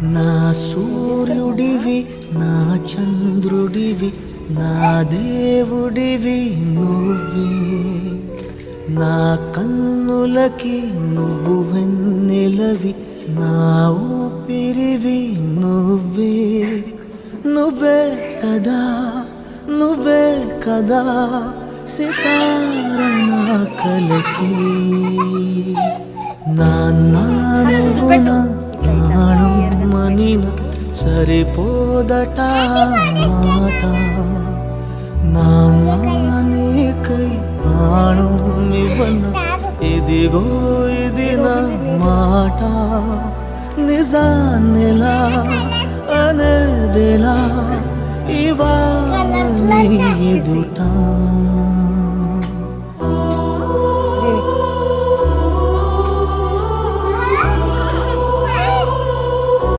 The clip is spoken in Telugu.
నా సూర్యుడివి నా చంద్రుడివి నా దేవుడివి నువ్వే నా కన్నులకి నువ్వు వెన్నెలవి నా ఊపిరివి నువ్వే నువ్వే కదా నువ్వే కదా సితార నా కలకి నా నువ్వు నా ప్రాణం మనిన సరిపోదట మాట నాకై ప్రాణం ఇవ్వన ఇదిగో ఇది నా మాట నిజాన్నిలా అనేదిలా ఇవాళ ఎదుట